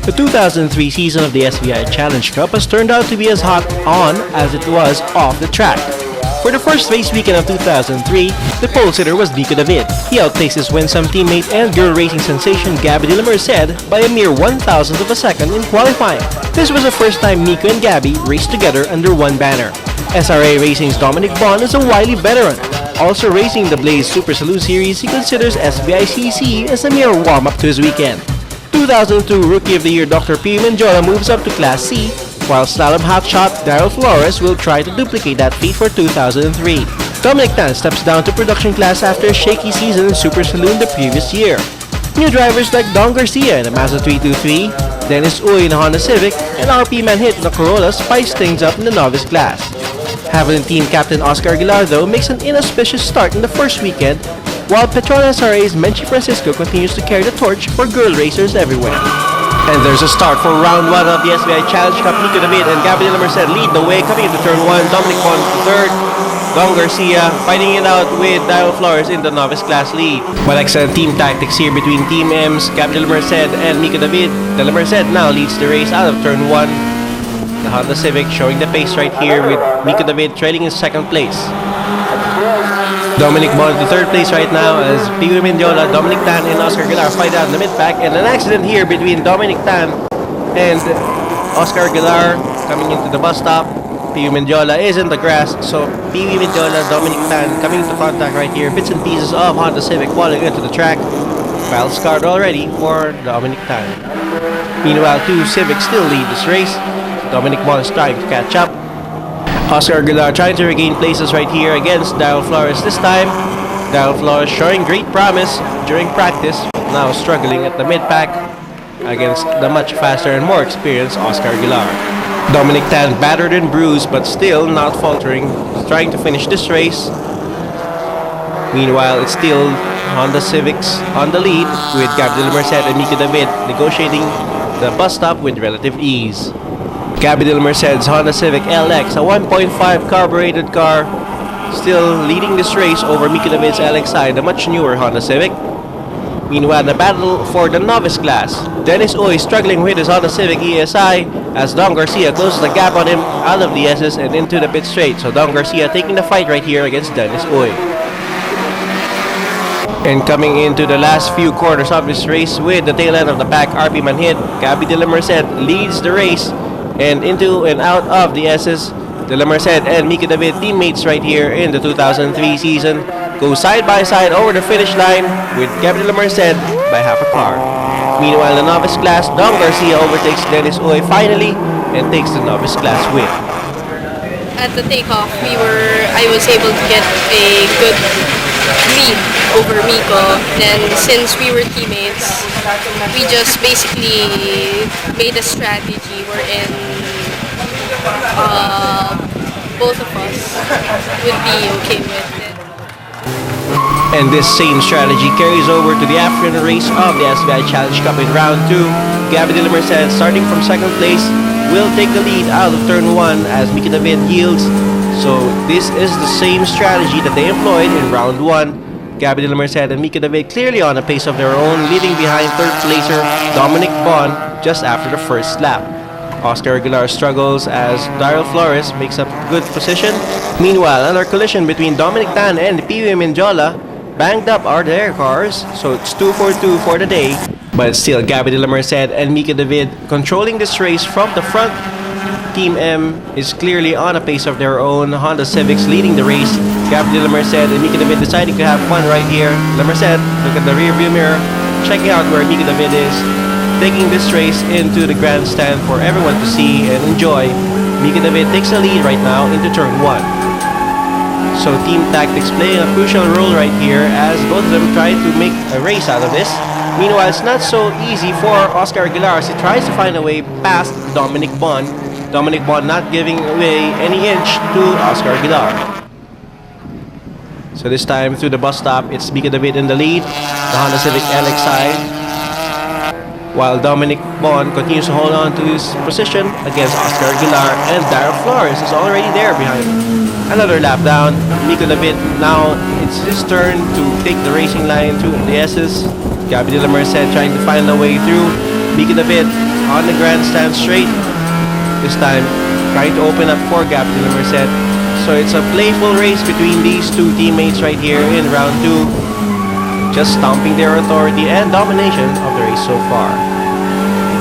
The 2003 season of the SBI Challenge Cup has turned out to be as hot on as it was off the track. For the first race weekend of 2003, the pole sitter was Nico David. He outpaced his winsome teammate and girl racing sensation Gabby de la Merced by a mere 1,000th of a second in qualifying. This was the first time Nico and Gabby raced together under one banner. SRA Racing's Dominic Bond is a wily veteran. Also racing the Blaze Super Salute Series, he considers SBI CC as a mere warm-up to his weekend. 2002 Rookie of the Year Dr. P. Menjola moves up to Class C, while slalom hotshot Daryl Flores will try to duplicate that feat for 2003. Dominic Tan steps down to production class after a shaky season in Super Saloon the previous year. New drivers like Don Garcia in a Mazda 323, Dennis Uy in a Honda Civic, and RP Manhit in a Corolla spice things up in the novice class. Havilland team captain Oscar Aguilar though makes an inauspicious start in the first weekend, while Petronas SRA's Menchi Francisco continues to carry the torch for girl racers everywhere. And there's a start for round 1 of the SBI Challenge Cup. Nico David and Gabby de la Merced lead the way coming into turn 1. Dominic Bond third. Don Garcia fighting it out with Daryl Flores in the novice class lead. But excellent team tactics here between Team M's, Gabby de la Merced and Nico David. De la Merced now leads the race out of turn 1. The Honda Civic showing the pace right here with Nico David trailing in second place. Dominic Bond to third place right now as Pio Mendiola, Dominic Tan, and Oscar Aguilar fight out in the mid-pack, and an accident here between Dominic Tan and Oscar Aguilar coming into the bus stop. Pio Mendiola is in the grass, so Pio Mendiola, Dominic Tan coming into contact right here. Bits and pieces of Honda Civic falling into the track. Foul scarred already for Dominic Tan. Meanwhile, two Civics still lead this race. Dominic Bond is trying to catch up. Oscar Aguilar trying to regain places right here against Daryl Flores this time. Daryl Flores showing great promise during practice, now struggling at the mid-pack against the much faster and more experienced Oscar Aguilar. Dominic Tan battered and bruised but still not faltering, trying to finish this race. Meanwhile, it's still Honda Civics on the lead with Gabby de la Merced and Nico David negotiating the bus stop with relative ease. Gabby de la Merced's Honda Civic LX, a 1.5 carbureted car, still leading this race over Nico David's LXI, the much newer Honda Civic. Meanwhile, the battle for the novice class. Dennis Uy struggling with his Honda Civic ESI as Don Garcia closes the gap on him out of the SS and into the pit straight. So Don Garcia taking the fight right here against Dennis Uy. And coming into the last few quarters of this race with the tail end of the pack, RP Manhit, Gabby de la Merced leads the race. And into and out of the SS, de la Merced and Nico David, teammates right here in the 2003 season, go side by side over the finish line with Gabby de la Merced by half a car. Meanwhile, the novice class, Don Garcia overtakes Dennis Uy finally and takes the novice class win. At the takeoff, I was able to get a good lead over Miko. Then since we were teammates, we just basically made a strategy wherein both of us would be okay with it. And this same strategy carries over to the afternoon race of the SBI Challenge Cup in round 2. Gabby de la Merced, starting from second place, will take the lead out of turn 1 as Nico David yields. So this is the same strategy that they employed in round 1. Gabby de la Merced and Nico David clearly on a pace of their own, leading behind third placer Dominic Bond just after the first lap. Oscar Aguilar struggles as Daryl Flores makes up good position. Meanwhile, another collision between Dominic Tan and Pio Mendiola banged up are their cars, so it's 2 for 2 for the day. But still, Gabby de la Merced and Nico David controlling this race from the front. Team M is clearly on a pace of their own. Honda Civics leading the race. Gabriel Merced and Mika David deciding to have fun right here. Merced, look at the rear view mirror, checking out where Mika David is, taking this race into the grandstand for everyone to see and enjoy. Mika David takes the lead right now into turn 1. So Team Tactics playing a crucial role right here as both of them try to make a race out of this. Meanwhile, it's not so easy for Oscar Aguilar as he tries to find a way past Dominic Bond. Dominic Bond not giving away any inch to Oscar Aguilar. So this time through the bus stop, it's Mika David in the lead, the Honda Civic LXI, while Dominic Bond continues to hold on to his position against Oscar Aguilar, and Daryl Flores is already there behind him. Another lap down, Mika David, now it's his turn to take the racing line through the S's. Gabriel Merced trying to find a way through. Mika David on the grandstand straight. This time, trying to open up for Gabriel Merced. So it's a playful race between these two teammates right here in round 2. Just stomping their authority and domination of the race so far.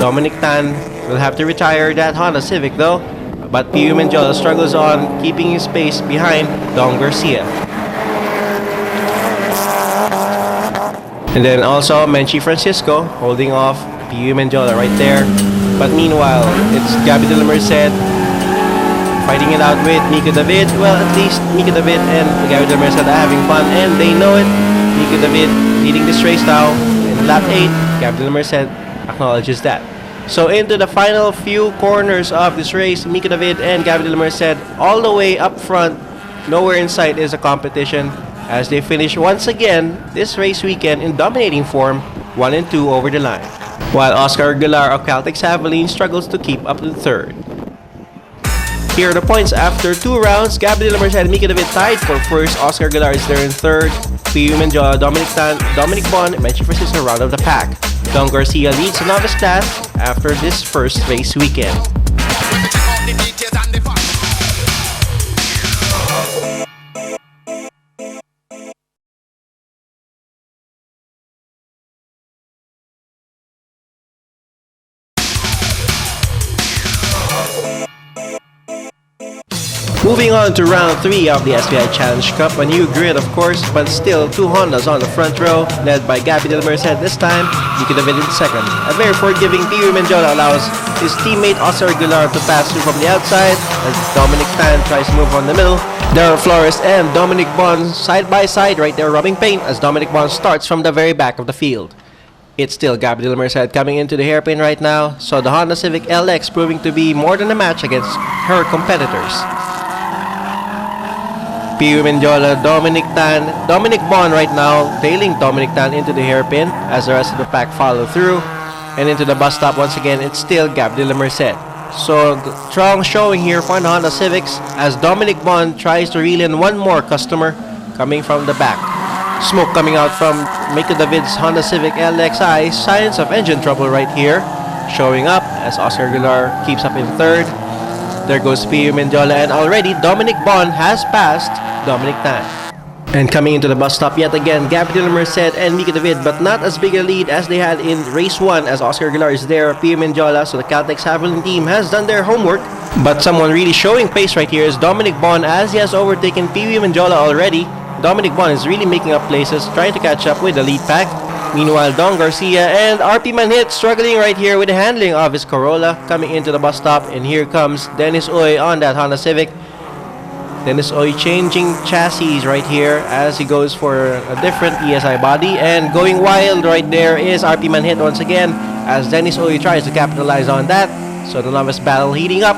Dominic Tan will have to retire that Honda Civic though. But Pio Menjola struggles on keeping his pace behind Don Garcia. And then also Menchi Francisco holding off Pio Menjola right there. But meanwhile, it's Gabriel Merced fighting it out with Mika David. Well, at least Mika David and Gabriel Merced are having fun and they know it. Mika David leading this race now in lap 8. Gabriel Merced acknowledges that. So into the final few corners of this race, Mika David and Gabriel Merced all the way up front. Nowhere in sight is a competition as they finish once again this race weekend in dominating form, 1 and 2 over the line. While Oscar Aguilar of Caltex Javelin struggles to keep up to 3rd. Here are the points after 2 rounds. Gabriel Merced and Mika David tied for 1st. Oscar Aguilar is there in 3rd. Pio Menjola, Dominic Tan, Dominic Bond, Menchi Francisco round of the pack. Don Garcia leads the novice class after this first race weekend. Moving on to round 3 of the SBI Challenge Cup, a new grid of course, but still 2 Hondas on the front row, led by Gabriel Merced this time, Mika David in 2nd. A very forgiving Pio Menjola allows his teammate Oscar Aguilar to pass through from the outside, as Dominic Tan tries to move on the middle. Daryl Flores and Dominic Bond side by side right there rubbing paint as Dominic Bond starts from the very back of the field. It's still Gabriel Merced coming into the hairpin right now, so the Honda Civic LX proving to be more than a match against her competitors. Pio Menjola, Dominic Tan, Dominic Bond right now tailing Dominic Tan into the hairpin as the rest of the pack follow through. And into the bus stop once again, it's still Gabriel Merced. So strong showing here for the Honda Civics as Dominic Bond tries to reel in one more customer coming from the back. Smoke coming out from Mika David's Honda Civic LXI, signs of engine trouble right here, showing up as Oscar Aguilar keeps up in 3rd. There goes Pio Menjola, and already Dominic Bond has passed Dominic Tan. And coming into the bus stop yet again, Gabriel Merced and Mika David, but not as big a lead as they had in race 1 as Oscar Aguilar is there, Pio Menjola, so the Caltex Javelin team has done their homework. But someone really showing pace right here is Dominic Bond as he has overtaken Pio Menjola already. Dominic Bond is really making up places, trying to catch up with the lead pack. Meanwhile, Don Garcia and RP Manhit struggling right here with the handling of his Corolla coming into the bus stop, and here comes Dennis Oy on that Honda Civic. Dennis Oy changing chassis right here as he goes for a different ESI body, and going wild right there is RP Manhit once again as Dennis Oy tries to capitalize on that. So the novice battle heating up.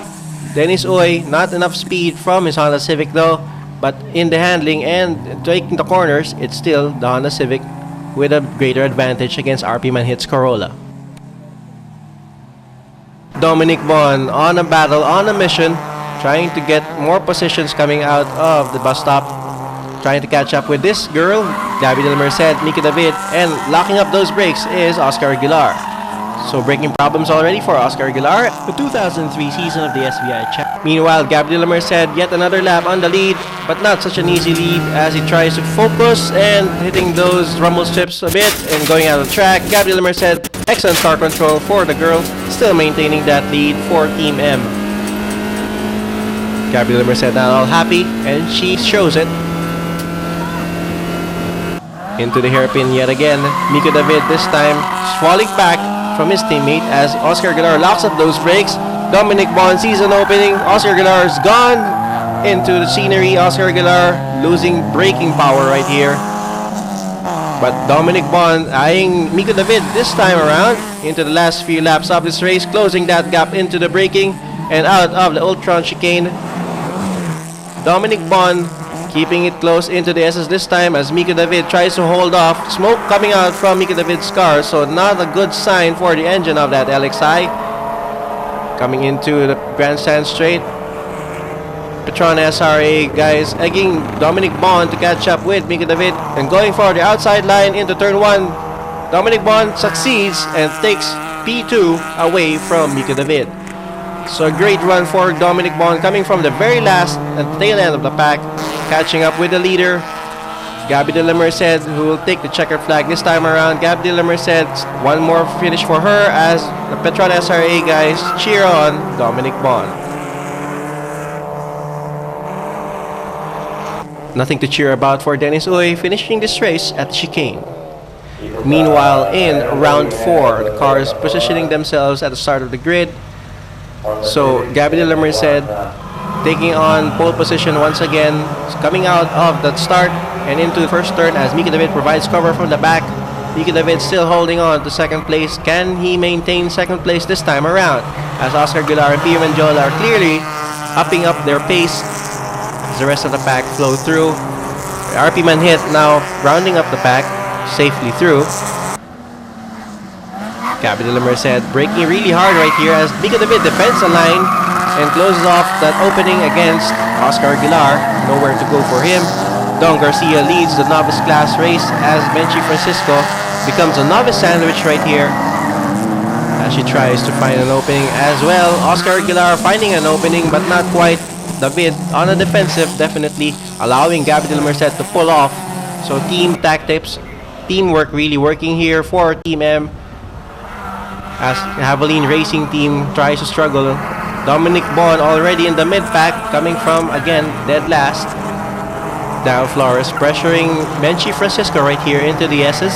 Dennis Oy, not enough speed from his Honda Civic though, but in the handling and taking the corners, it's still the Honda Civic with a greater advantage against RP Manhit's Corolla. Dominic Bond on a battle, on a mission, trying to get more positions coming out of the bus stop, trying to catch up with this girl, Gabriel Merced, Mika David, and locking up those brakes is Oscar Aguilar. So breaking problems already for Oscar Aguilar, the 2003 season of the SBI Challenge. Meanwhile, Gabriel Merced yet another lap on the lead, but not such an easy lead as he tries to focus and hitting those rumble strips a bit and going out of track. Gabriel Merced, excellent car control for the girl, still maintaining that lead for Team M. Gabriela Merced not all happy, and she shows it. Into the hairpin yet again. Miko David this time falling back from his teammate as Oscar Aguilar locks up those brakes. Dominic Bond sees an opening. Oscar Aguilar is gone into the scenery. Oscar Aguilar losing braking power right here. But Dominic Bond eyeing Miko David this time around into the last few laps of this race, closing that gap into the braking and out of the Ultron chicane. Dominic Bond keeping it close into the SS this time as Miko David tries to hold off. Smoke coming out from Miko David's car, so not a good sign for the engine of that LXI. Coming into the grandstand straight. Petron SRA guys egging Dominic Bond to catch up with Miko David and going for the outside line into turn 1. Dominic Bond succeeds and takes P2 away from Miko David. So a great run for Dominic Bond coming from the very last and tail end of the pack, catching up with the leader, Gabby De La Merced, who will take the checkered flag this time around. Gabby De La Merced, one more finish for her as the Petron SRA guys cheer on Dominic Bond. Nothing to cheer about for Dennis Uy, finishing this race at the chicane. Meanwhile, in round 4, the cars positioning themselves at the start of the grid. So Gabby De La Merced taking on pole position once again, coming out of that start and into the first turn as Miko David provides cover from the back. Miko David still holding on to second place. Can he maintain second place this time around? As Oscar Aguilar and Pio Manjola are clearly upping up their pace as the rest of the pack flow through. RP Manhit now rounding up the pack safely through. Gabby De La Merced braking really hard right here as Miko David defends the line and closes off that opening against Oscar Aguilar. Nowhere to go for him. Don Garcia leads the novice class race as Menchi Francisco becomes a novice sandwich right here as she tries to find an opening as well. Oscar Aguilar finding an opening but not quite. David on a defensive, definitely allowing Gabby De La Merced to pull off. So team tactics, teamwork really working here for Team M as Javelin Racing Team tries to struggle. Dominic Bond already in the mid-pack, coming from, again, dead last. Daryl Flores pressuring Menchi Francisco right here into the S's.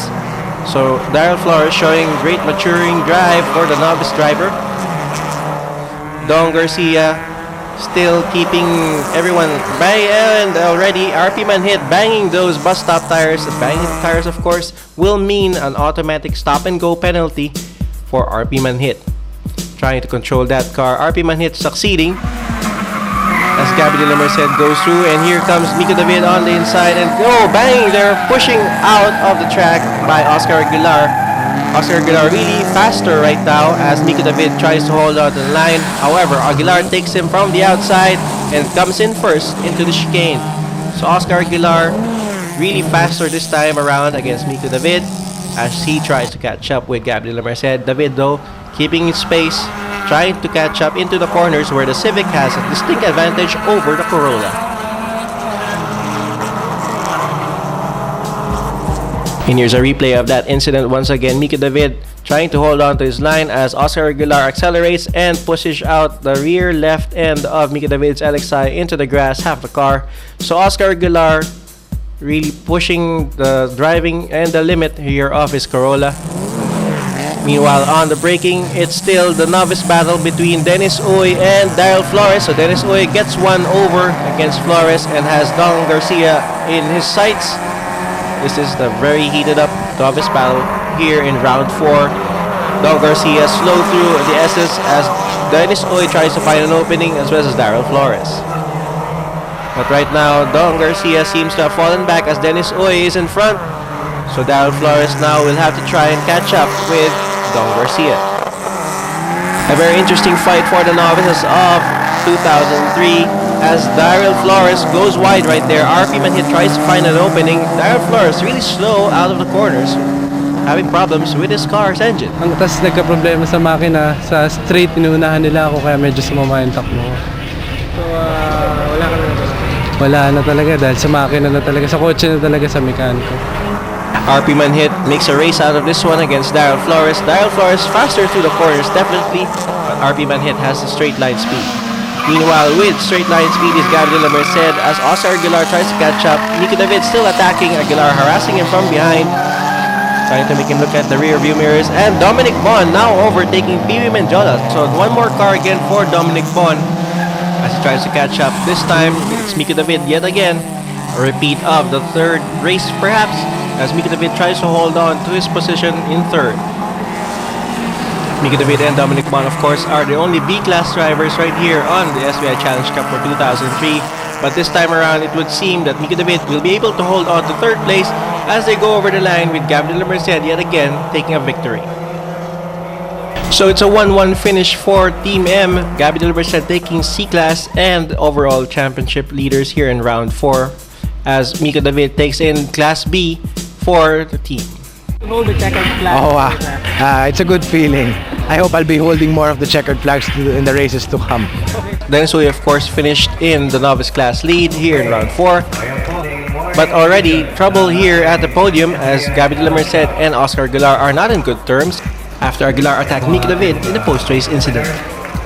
So Daryl Flores showing great maturing drive for the novice driver. Don Garcia still keeping everyone by, and already RP Manhit banging those bus stop tires. The banging tires, of course, will mean an automatic stop and go penalty for RP Manhit. Trying to control that car. RP Manhit succeeding as Gabby De La Merced goes through, and here comes Miko David on the inside and bang! They're pushing out of the track by Oscar Aguilar. Oscar Aguilar really faster right now as Miko David tries to hold on to the line. However, Aguilar takes him from the outside and comes in first into the chicane. So Oscar Aguilar really faster this time around against Miko David as he tries to catch up with Gabby De La Merced. David, though, keeping his space, trying to catch up into the corners where the Civic has a distinct advantage over the Corolla. And here's a replay of that incident once again. Miko David trying to hold on to his line as Oscar Aguilar accelerates and pushes out the rear left end of Miko David's LXI into the grass, half the car. So Oscar Aguilar really pushing the driving and the limit here of his Corolla. Meanwhile, on the braking, it's still the novice battle between Dennis Uy and Daryl Flores. So Dennis Uy gets one over against Flores and has Don Garcia in his sights. This is the very heated up novice battle here in round 4. Don Garcia slow through the S's as Dennis Uy tries to find an opening, as well as Daryl Flores. But right now, Don Garcia seems to have fallen back as Dennis Uy is in front. So Daryl Flores now will have to try and catch up with Don Garcia. A very interesting fight for the novices of 2003 as Daryl Flores goes wide right there. RP Manhit tries to find an opening. Daryl Flores really slow out of the corners, having problems with his car's engine. Ang tas nagka-problema sa makina, sa straight inuunahan nila ako kaya medyo sumama yung takbo ko. So wala ka na talaga? Wala na talaga dahil sa makina na talaga, sa kotse na talaga, sa mekaniko. RP Manhit makes a race out of this one against Daryl Flores. Daryl Flores faster through the corners, definitely, but RP Manhit has the straight line speed. Meanwhile, with straight line speed is Gabby de la Merced as Oscar Aguilar tries to catch up. Nico David still attacking, Aguilar harassing him from behind, trying to make him look at the rear view mirrors. And Dominic Bon now overtaking Pee Menjola. So one more car again for Dominic Bon as he tries to catch up. This time, it's Miko David yet again. A repeat of the third race perhaps, as Miko David tries to hold on to his position in third. Miko David and Dominic Bon, of course, are the only B-class drivers right here on the SBI Challenge Cup for 2003. But this time around, it would seem that Miko David will be able to hold on to third place as they go over the line with Gabby de la Merced yet again taking a victory. So it's a 1-1 finish for Team M. Gabby de la Merced taking C-class and overall championship leaders here in round 4 as Miko David takes in Class B for the team. Hold the checkered flag. It's a good feeling. I hope I'll be holding more of the checkered flags in the races to come. Dennis Uy, of course, finished in the novice class lead here in round 4. But already trouble here at the podium as Gabby de la Merced and Oscar Aguilar are not in good terms after Aguilar attacked Miko David in the post-race incident.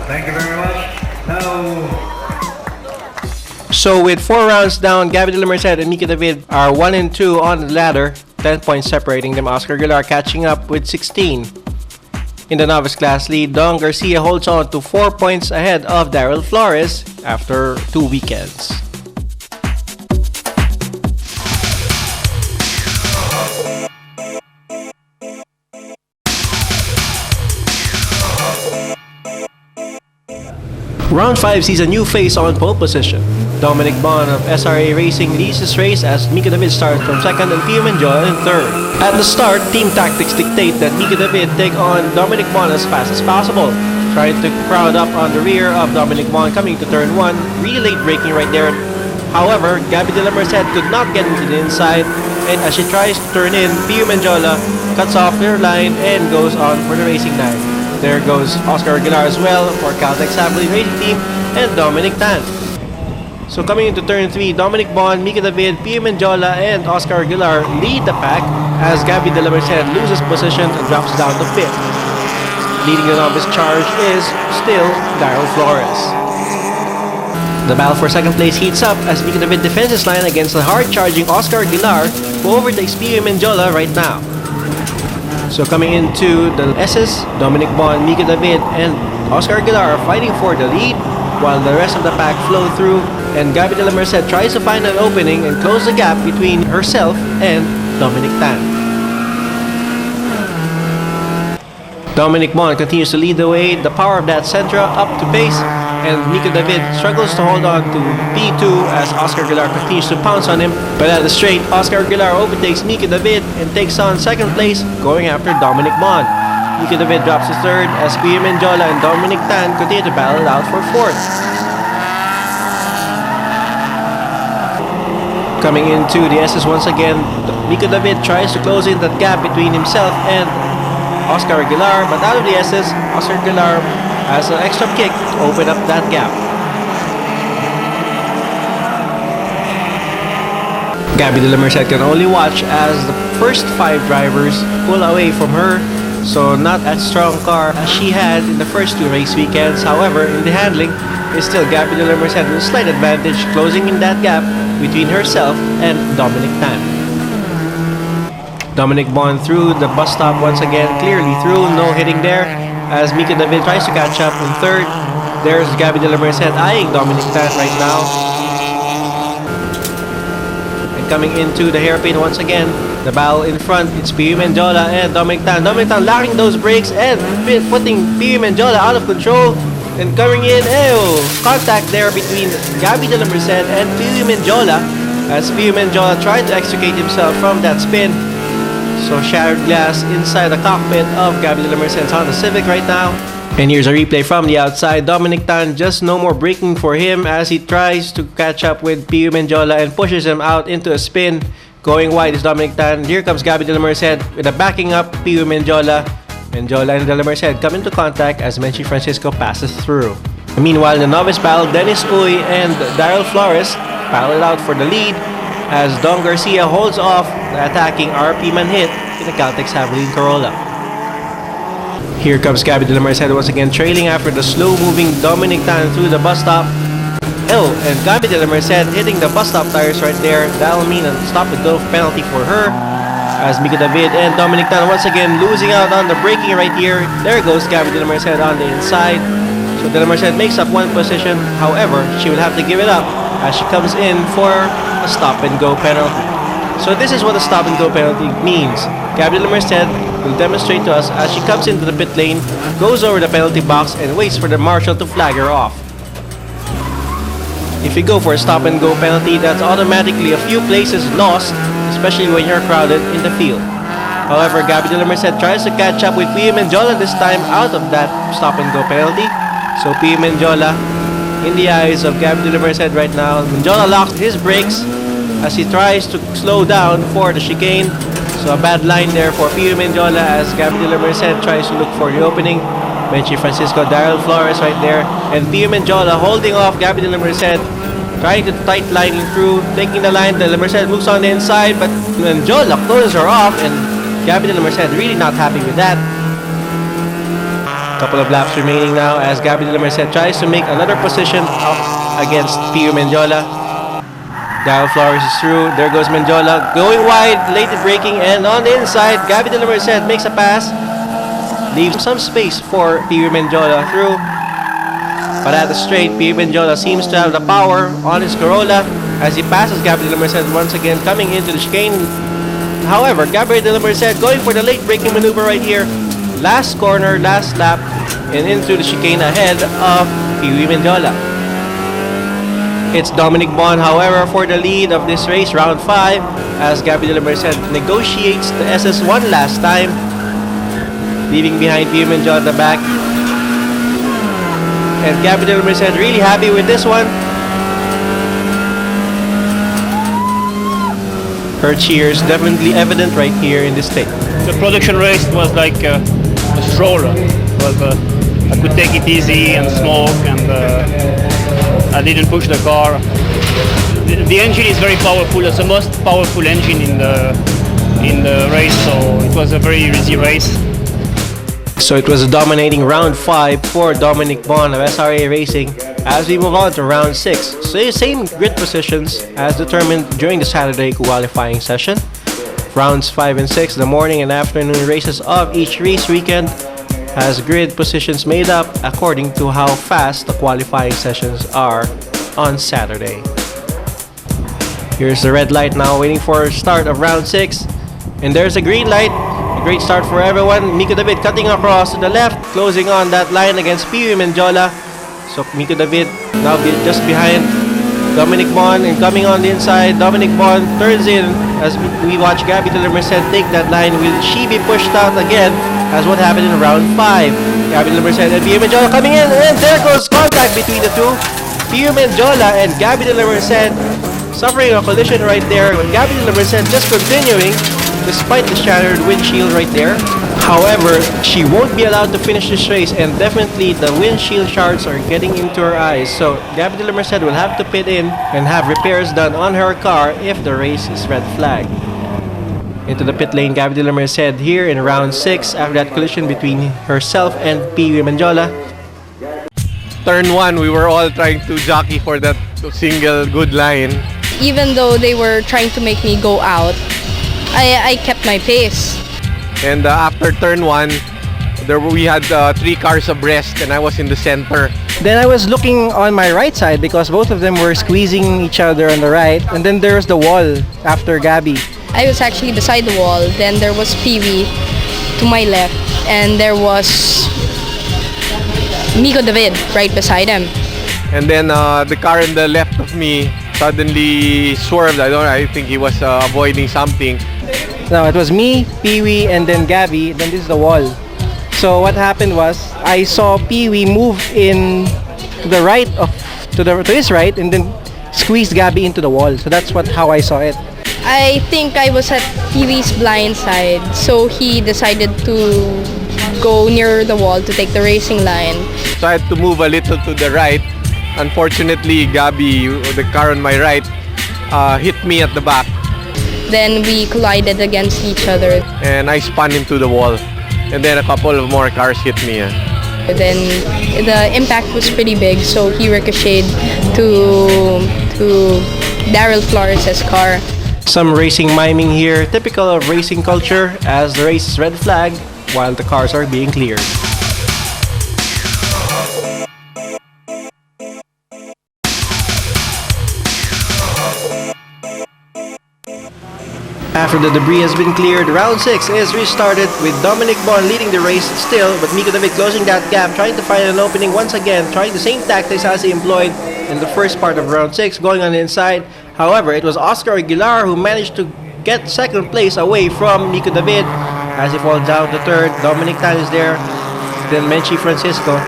Thank you very much. Now, so with 4 rounds down, Gabby de la Merced and Miko David are 1 and 2 on the ladder, 10 points separating them. Oscar Aguilar catching up with 16. In the novice class lead, Don Garcia holds on to 4 points ahead of Daryl Flores after 2 weekends. Round 5 sees a new face on pole position. Dominic Bon of SRA Racing leads this race as Miko David starts from second and Pio Menjola in third. At the start, team tactics dictate that Miko David take on Dominic Bon as fast as possible, trying to crowd up on the rear of Dominic Bon coming to turn 1, really late braking right there. However, Gabby de la Merced could not get into the inside, and as she tries to turn in, Pio Menjola cuts off their line and goes on for the racing line. There goes Oscar Aguilar as well for Caltex Family Racing Team and Dominic Tan. So coming into turn 3, Dominic Bon, Miko David, Pio Menjola, and Oscar Aguilar lead the pack as Gabby de la Merced loses position and drops down to 5th. Leading the novice charge is still Daryl Flores. The battle for second place heats up as Miko David defends his line against the hard-charging Oscar Aguilar, who overtakes Pio Menjola right now. So coming into the S's, Dominic Bon, Miko David, and Oscar Aguilar are fighting for the lead while the rest of the pack flow through, and Gabby de la Merced tries to find an opening and close the gap between herself and Dominic Tan. Dominic Bon continues to lead the way, the power of that Sentra up to pace, and Miko David struggles to hold on to P2 as Oscar Aguilar continues to pounce on him. But at the straight, Oscar Aguilar overtakes Miko David and takes on second place, going after Dominic Bon. Miko David drops to third as Pio Menjola and Dominic Tan continue to battle it out for fourth. Coming into the S's once again, Miko David tries to close in that gap between himself and Oscar Aguilar, but out of the S's, Oscar Aguilar has an extra kick to open up that gap. Gabby de la Merced can only watch as the first 5 drivers pull away from her, so not as strong car as she had in the first 2 race weekends. However, in the handling, it's still Gabby de la Merced with a slight advantage, closing in that gap between herself and Dominic Tan. Dominic Bon through the bus stop once again, clearly through, no hitting there, as Miko David tries to catch up in third. There's Gabby de la Merced eyeing Dominic Tan right now. And coming into the hairpin once again, the battle in front, it's Pio Menjola and Dominic Tan. Dominic Tan locking those brakes and putting Pio Menjola out of control. And coming in, contact there between Gabby de la Merced and Pio Menjola as Pio Menjola tried to extricate himself from that spin. So shattered glass inside the cockpit of Gabby de la Merced's Honda Civic right now. And here's a replay from the outside. Dominic Tan just no more braking for him as he tries to catch up with Pio Menjola and pushes him out into a spin. Going wide is Dominic Tan. Here comes Gabby de la Merced with a backing up Pio Menjola. Menjola and de la Merced come into contact as Menchi Francisco passes through. Meanwhile, in the novice battle, Dennis Uy and Daryl Flores battle it out for the lead as Don Garcia holds off the attacking RP Manhit in the Caltex Javelin Corolla. Here comes Gabby de la Merced once again, trailing after the slow-moving Dominic Tan through the bus stop. Oh, and Gabby de la Merced hitting the bus stop tires right there. That'll mean a stop-and-go penalty for her. As Miko David and Dominic Tan once again losing out on the braking right here. There goes Gabby de la Merced on the inside. So de la Merced makes up one position. However, she will have to give it up as she comes in for a stop-and-go penalty. So this is what a stop-and-go penalty means. Gabby de la Merced will demonstrate to us as she comes into the pit lane, goes over the penalty box, and waits for the marshal to flag her off. If you go for a stop-and-go penalty, that's automatically a few places lost, especially when you're crowded in the field. However, Gabby de la Merced tries to catch up with Pio Menjola this time out of that stop-and-go penalty. So Pio Menjola in the eyes of Gabby de la Merced right now. Menjola locked his brakes as he tries to slow down for the chicane. So a bad line there for Pio Menjola as Gabby de la Merced tries to look for the opening. Benji Francisco, Daryl Flores right there, and Pio Menjola holding off Gabby de la Merced, trying to tight line through, taking the line. De la Merced moves on the inside, but Menjola closes her off, and Gabby de la Merced really not happy with that. Couple of laps remaining now as Gabby de la Merced tries to make another position up against Pio Menjola. Daryl Flores is through. There goes Menjola going wide, late braking, and on the inside, Gabby de la Merced makes a pass, leaves some space for Pio Menjola through. But at the straight, Pio Menjola seems to have the power on his Corolla as he passes Gabby de la Merced once again, coming into the chicane. However, Gabby de la Merced going for the late braking maneuver right here. Last corner, last lap, and into the chicane ahead of Pio Menjola. It's Dominic Bon, however, for the lead of this race, round 5, as Gabby de la Merced negotiates the SS1 last time, leaving behind Pio Menjola at the back. And Gabby de la Merced really happy with this one. Her cheers definitely evident right here in this tape. The production race was like a stroller. I could take it easy and smoke, and I didn't push the car. The engine is very powerful. It's the most powerful engine in the race, so it was a very easy race. So it was a dominating round 5 for Dominic Bon of SRA Racing. As we move on to round 6, so same grid positions as determined during the Saturday qualifying session. Rounds 5 and 6, the morning and afternoon races of each race weekend, has grid positions made up according to how fast the qualifying sessions are on Saturday. Here's the red light now waiting for start of round 6, and there's a green light. A great start for everyone. Miko David cutting across to the left, closing on that line against Pio Menjola. So Miko David now just behind Dominic Bon, and coming on the inside, Dominic Bon turns in as we watch Gabby de la Merced take that line. Will she be pushed out again as what happened in round 5? Gabby de la Merced and Pio Menjola coming in, and there goes contact between the two. Pio Menjola and Gabby de la Merced suffering a collision right there, with Gabby de la Merced just continuing despite the shattered windshield right there. However, she won't be allowed to finish this race, and definitely the windshield shards are getting into her eyes. So Gabby de la Merced will have to pit in and have repairs done on her car if the race is red flag. Into the pit lane, Gabby de la Merced here in round 6 after that collision between herself and Pio Menjola. Turn 1, we were all trying to jockey for that single good line. Even though they were trying to make me go out, I kept my pace. And after turn 1, we had 3 cars abreast, and I was in the center. Then I was looking on my right side because both of them were squeezing each other on the right, and then there was the wall after Gabby. I was actually beside the wall. Then there was Pee-wee to my left, and there was Miko David right beside him. And then the car on the left of me suddenly swerved. I think he was avoiding something. No, it was me, Pee-wee, and then Gabby. Then this is the wall. So what happened was I saw Pee-wee move in the right to his right, and then squeeze Gabby into the wall. So that's how I saw it. I think I was at Pee-wee's blind side, so he decided to go near the wall to take the racing line. So I had to move a little to the right. Unfortunately, Gabby, the car on my right, hit me at the back. Then we collided against each other. And I spun into the wall. and then a couple of more cars hit me. Then the impact was pretty big, so he ricocheted to Daryl Flores' car. Some racing miming here, typical of racing culture, as the race is red flag while the cars are being cleared. After the debris has been cleared, round 6 is restarted with Dominic Bon leading the race still, but Miko David closing that gap, trying to find an opening once again, trying the same tactics as he employed in the first part of round 6, going on the inside. However, it was Oscar Aguilar who managed to get second place away from Miko David as he falls down to third. Dominic Tan is there, then Menchi Francisco.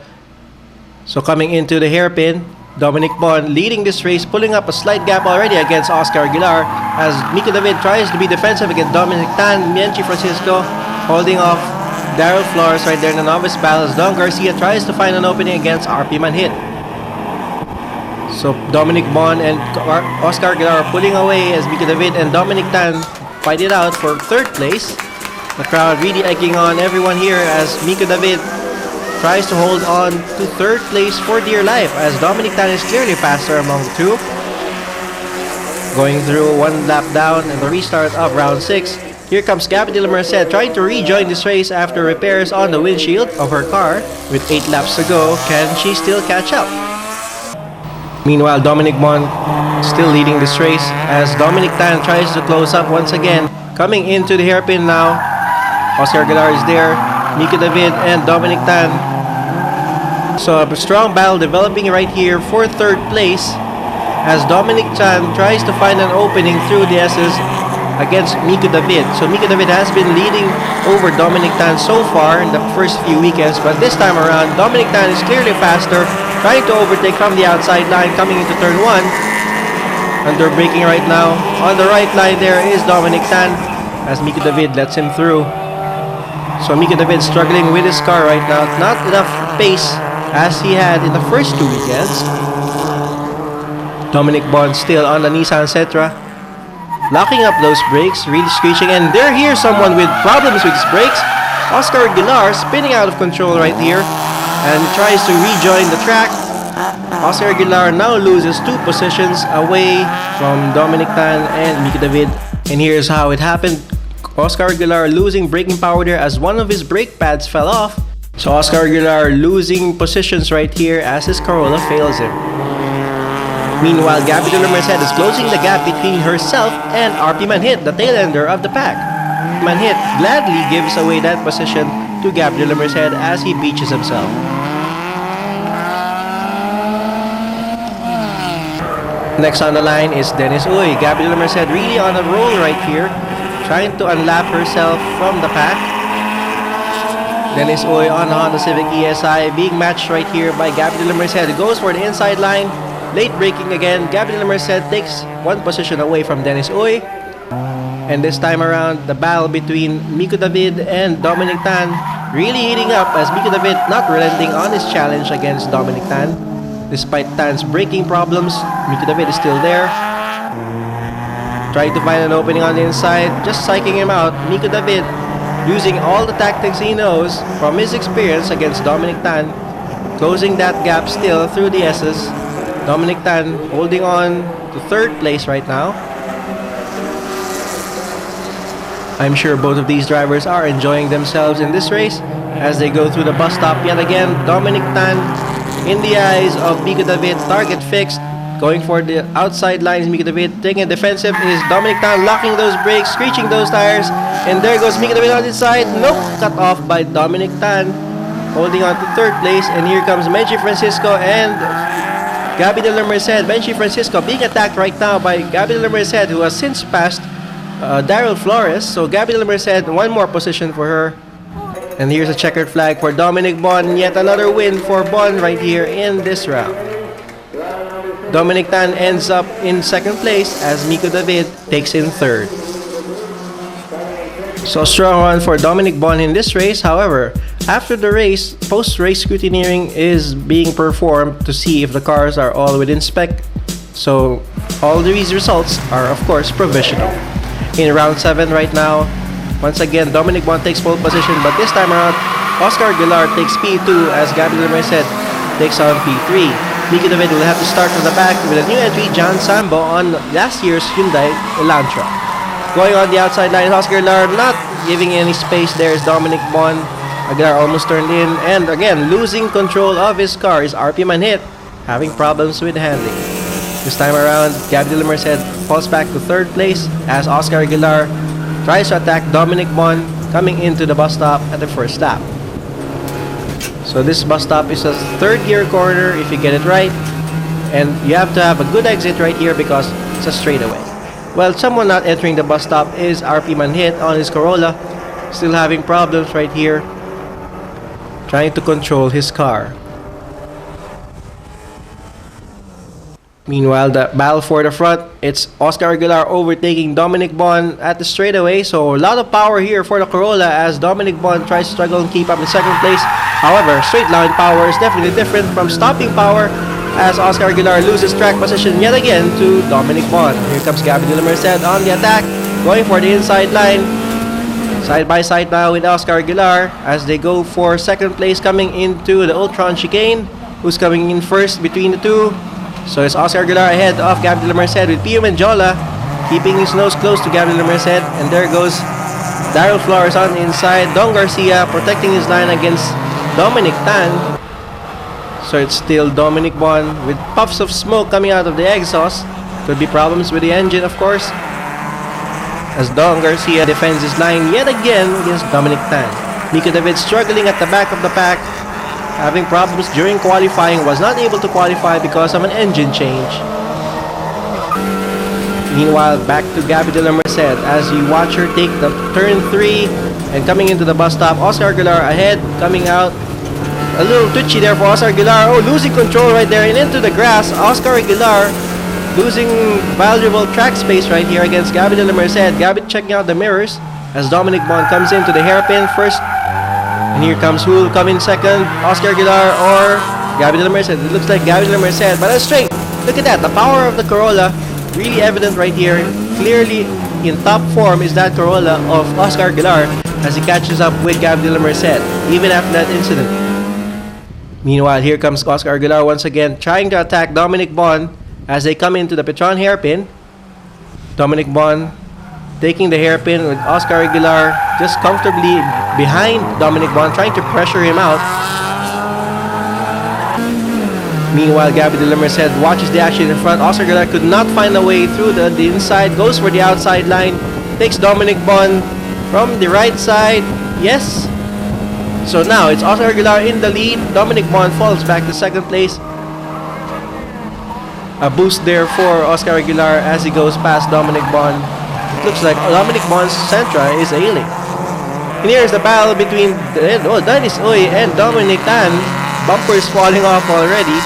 So coming into the hairpin, Dominic Bon leading this race, pulling up a slight gap already against Oscar Aguilar as Miko David tries to be defensive against Dominic Tan. Menchi Francisco holding off Daryl Flores right there in the novice battle as Don Garcia tries to find an opening against RP Manhit. So Dominic Bon and Oscar Aguilar are pulling away as Miko David and Dominic Tan fight it out for third place. The crowd really egging on everyone here as Miko David tries to hold on to third place for dear life as Dominic Tan is clearly faster among the two. Going through one lap down and the restart of round 6. Here comes Gabby De La Merced trying to rejoin this race after repairs on the windshield of her car. With 8 laps to go, can she still catch up? Meanwhile, Dominic Bon still leading this race as Dominic Tan tries to close up once again. Coming into the hairpin now, Oscar Aguilar is there, Miko David and Dominic Tan. So a strong battle developing right here for third place as Dominic Tan tries to find an opening through the S's against Miko David. So Miko David has been leading over Dominic Tan so far in the first few weekends, but this time around Dominic Tan is clearly faster, trying to overtake from the outside line coming into turn 1. Under braking right now. On the right line there is Dominic Tan as Miko David lets him through. So Miko David struggling with his car right now. Not enough pace as he had in the first 2 weekends. Dominic Bon still on the Nissan Sentra, locking up those brakes, really screeching, and there here someone with problems with his brakes. Oscar Aguilar spinning out of control right here and tries to rejoin the track. Oscar Aguilar now loses 2 positions away from Dominic Tan and Miko David. And here's how it happened. Oscar Aguilar losing braking power there as one of his brake pads fell off. So Oscar Aguilar losing positions right here as his Corolla fails him. Meanwhile, Gabby De La Merced is closing the gap between herself and RP Manhit, the tail ender of the pack. Manhit gladly gives away that position to Gabby De La Merced as he beaches himself. Next on the line is Dennis Uy. Gabby De La Merced really on a roll right here, trying to unlap herself from the pack. Dennis Uy on the Honda Civic ESI being matched right here by Gabby De La Merced. Goes for the inside line. Late braking again. Gabby De La Merced takes 1 position away from Dennis Uy. And this time around, the battle between Miko David and Dominic Tan really heating up as Miko David not relenting on his challenge against Dominic Tan. Despite Tan's braking problems, Miko David is still there. Trying to find an opening on the inside, just psyching him out. Miko David using all the tactics he knows from his experience against Dominic Tan, closing that gap still through the S's. Dominic Tan holding on to third place right now. I'm sure both of these drivers are enjoying themselves in this race as they go through the bus stop yet again. Dominic Tan in the eyes of Miko David, target fixed. Going for the outside lines, Miko David taking a defensive is Dominic Tan locking those brakes, screeching those tires, and there goes Miko David on his side. Nope, cut off by Dominic Tan, holding on to third place. And here comes Menchi Francisco and Gabby De La Merced. Menchi Francisco being attacked right now by Gabby De La Merced, who has since passed Daryl Flores. So Gabby De La Merced, 1 more position for her. And here's a checkered flag for Dominic Bon. Yet another win for Bon right here in this round. Dominic Tan ends up in second place as Miko David takes in third. So strong run for Dominic Bon in this race. However, after the race, post-race scrutineering is being performed to see if the cars are all within spec. So all these results are of course provisional. In round 7 right now, Once again, Dominic Bond takes pole position, but this time around, Oscar Aguilar takes P2 as Gabby De La Merced takes on P3. Nico David will have to start from the back with a new entry, John Sambo, on last year's Hyundai Elantra. Going on the outside line, Oscar Aguilar not giving any space. There is Dominic Bond. Aguilar almost turned in, and again, losing control of his car. His RPM unhit, having problems with handling. This time around, Gabby De La Merced falls back to third place as Oscar Aguilar tries to attack Dominic Bond coming into the bus stop at the first lap. So this bus stop is a third gear corner if you get it right, and you have to have a good exit right here because it's a straightaway. Well, someone not entering the bus stop is RP Manhit on his Corolla, still having problems right here, trying to control his car. Meanwhile, the battle for the front, it's Oscar Aguilar overtaking Dominic Bond at the straightaway. So a lot of power here for the Corolla as Dominic Bond tries to struggle and keep up in second place. However, straight line power is definitely different from stopping power as Oscar Aguilar loses track position yet again to Dominic Bond. Here comes Gabby De La Merced on the attack, going for the inside line. Side by side now with Oscar Aguilar as they go for second place coming into the Ultron chicane. Who's coming in first between the two? So it's Oscar Aguilar ahead of Gabby De La Merced with Pio Menjola keeping his nose close to Gabby De La Merced. And there goes Daryl Flores on the inside. Don Garcia protecting his line against Dominic Tan. So it's still Dominic Bond with puffs of smoke coming out of the exhaust. Could be problems with the engine, of course, as Don Garcia defends his line yet again against Dominic Tan. Nico David struggling at the back of the pack, having problems during qualifying, was not able to qualify because of an engine change. Meanwhile, back to Gabby De La Merced as you watch her take the turn 3 and coming into the bus stop. Oscar Aguilar ahead, coming out. A little twitchy there for Oscar Aguilar. Oh, losing control right there and into the grass. Oscar Aguilar losing valuable track space right here against Gabby De La Merced. Gabby checking out the mirrors as Dominic Bond comes into the hairpin first. And here comes who will come in second, Oscar Aguilar or Gabby De La Merced. It looks like Gabby De La Merced, but that's straight. Look at that, the power of the Corolla, really evident right here. Clearly in top form is that Corolla of Oscar Aguilar as he catches up with Gabby De La Merced, even after that incident. Meanwhile, here comes Oscar Aguilar once again, trying to attack Dominic Bond as they come into the Petron hairpin. Dominic Bond taking the hairpin with Oscar Aguilar just comfortably behind Dominic Bond, trying to pressure him out. Meanwhile, Gabby De La Merced watches the action in front. Oscar Aguilar could not find a way through the inside, goes for the outside line, takes Dominic Bond from the right side. Yes. So now it's Oscar Aguilar in the lead. Dominic Bond falls back to second place. A boost there for Oscar Aguilar as he goes past Dominic Bond. It looks like Dominic Bond's Sentra is ailing. And here's the battle between Dennis Uy and Dominic Tan. Bumpers falling off already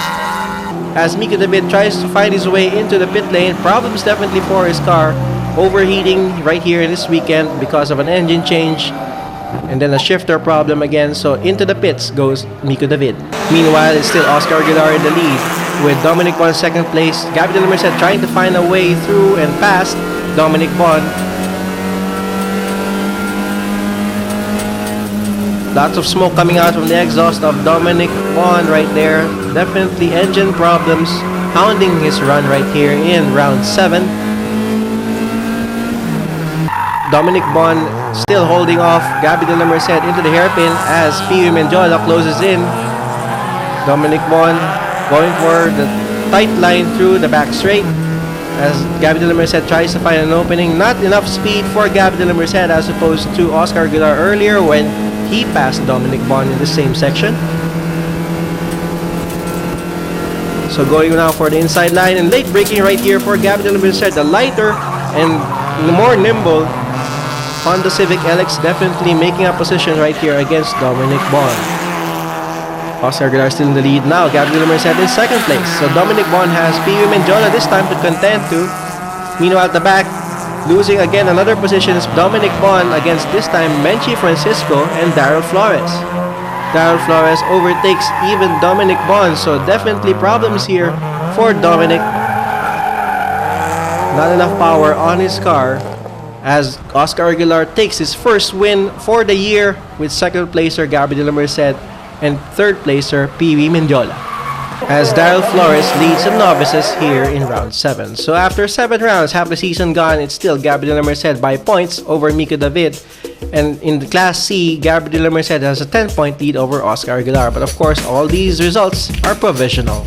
as Mika David tries to find his way into the pit lane. Problems definitely for his car. Overheating right here this weekend because of an engine change. And then a shifter problem again. So into the pits goes Mika David. Meanwhile, it's still Oscar Aguilar in the lead with Dominic Bond second place. Gabby De La Merced trying to find a way through and past Dominic Bond. Lots of smoke coming out from the exhaust of Dominic Bond right there. Definitely engine problems hounding his run right here in round 7. Dominic Bond still holding off Gabby De La Merced into the hairpin as Pio Menjola closes in. Dominic Bond going for the tight line through the back straight as Gabby De La Merced tries to find an opening. Not enough speed for Gabby De La Merced as opposed to Oscar Aguilar earlier when he passed Dominic Bond in the same section. So going now for the inside line and late braking right here for Gabby De La Merced. The lighter and the more nimble Honda Civic LX definitely making a position right here against Dominic Bond. Oscar Aguilar still in the lead now. Gabby De La Merced in second place. So Dominic Bond has Pio Menjola this time to contend to. Meanwhile at the back, losing again another position is Dominic Bond against this time Menchi Francisco and Daryl Flores. Daryl Flores overtakes even Dominic Bond. So definitely problems here for Dominic. Not enough power on his car as Oscar Aguilar takes his first win for the year with second placer Gabby de la Merced and third placer Pee-wee Mendiola, as Daryl Flores leads the novices here in round 7. So after 7 rounds, half the season gone, it's still Gabby de la Merced by points over Miko David. And in the Class C, Gabby de la Merced has a 10-point lead over Oscar Aguilar. But of course, all these results are provisional.